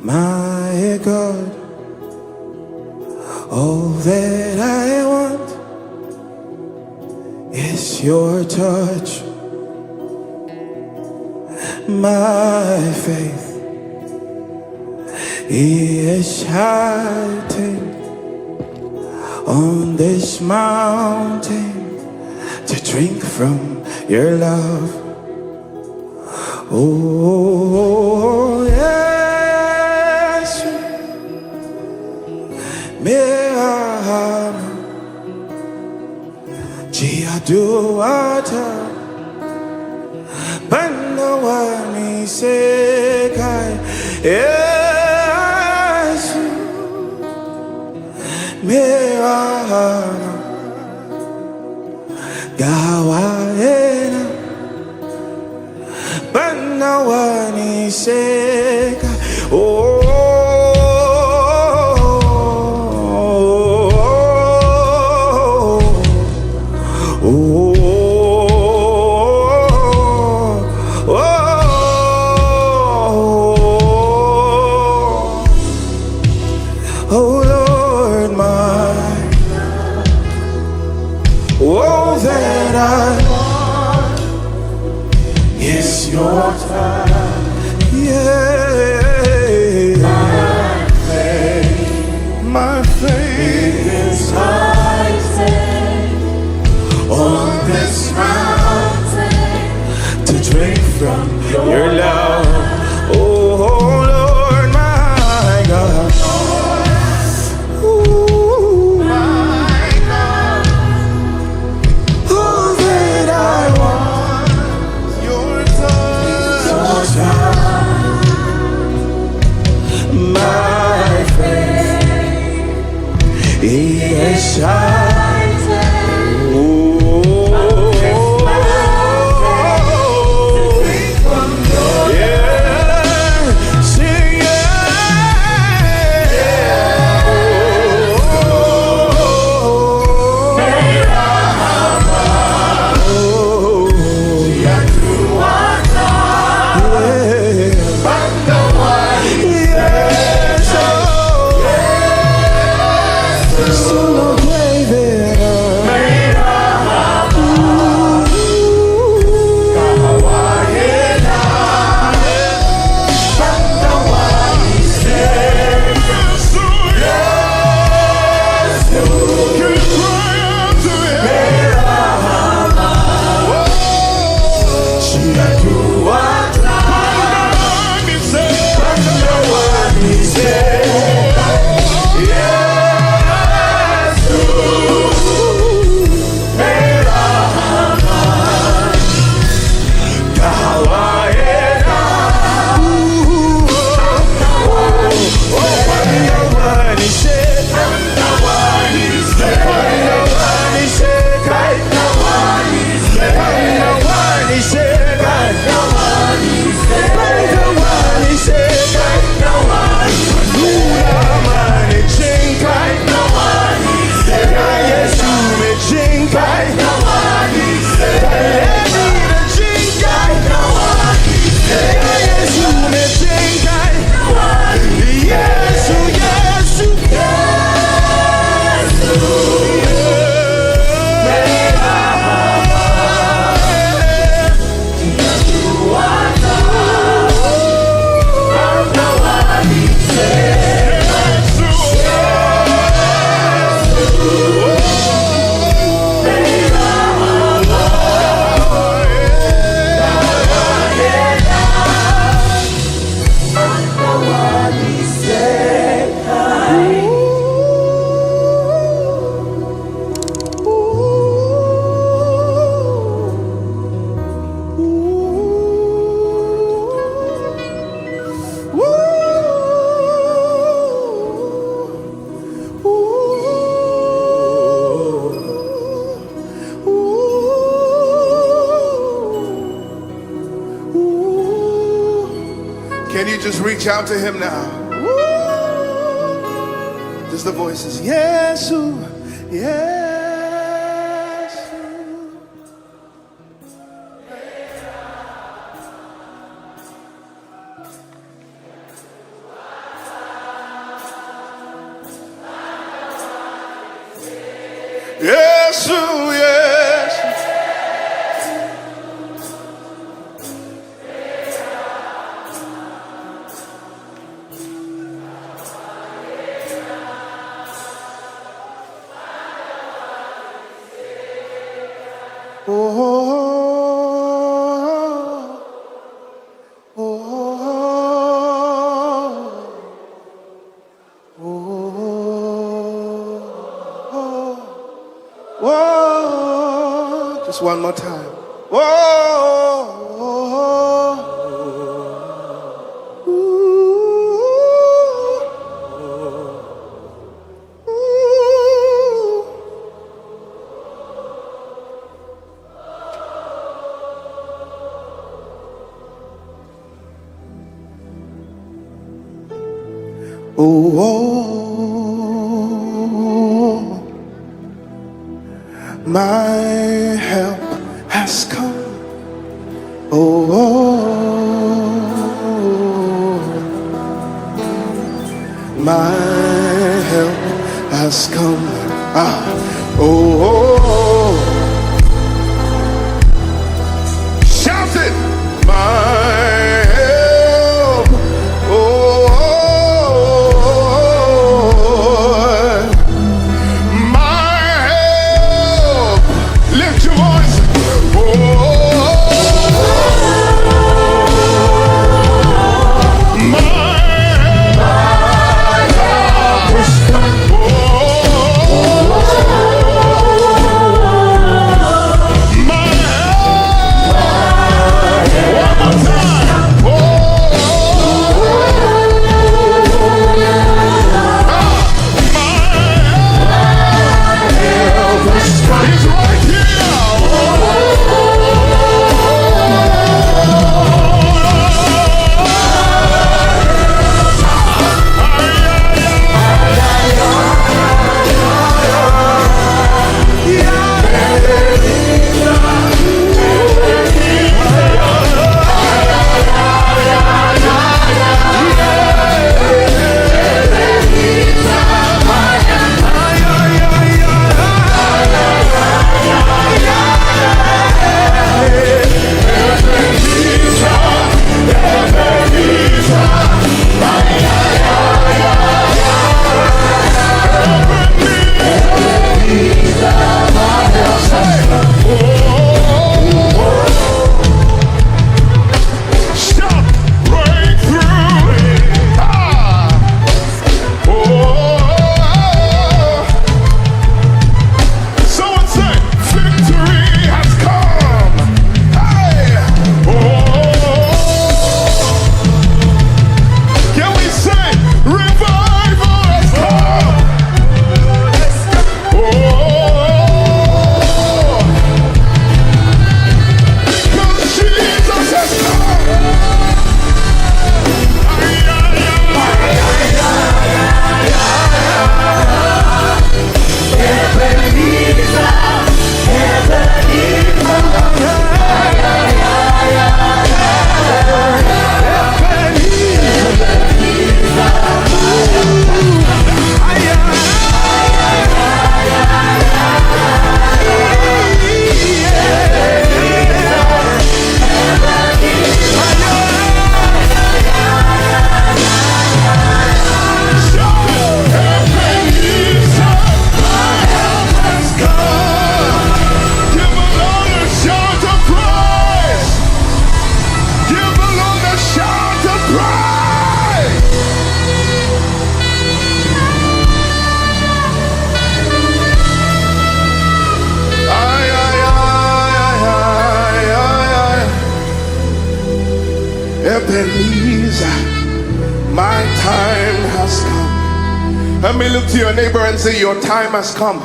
my God. All that I want is your touch. My faith is heightened on this mountain to drink from your love. Oh, yes, Mehama, Jiaduata, Banawani Sekai, yes, Mehama, Gawaena, Banawani Sekai, oh. All that I want is your time. Yeah. My faith is heightened on this mountain to drink from your love. Oh, Lord, my God. Yes, I Can you just reach out to him now? Just the voices. Yes, yes. Yes, yes. Whoa, just one more time. Whoa, my help has come. My help has come. Shout it. My help. Lift your voice. Ebenezer, my time has come. Let me look to your neighbor and say, your time has come.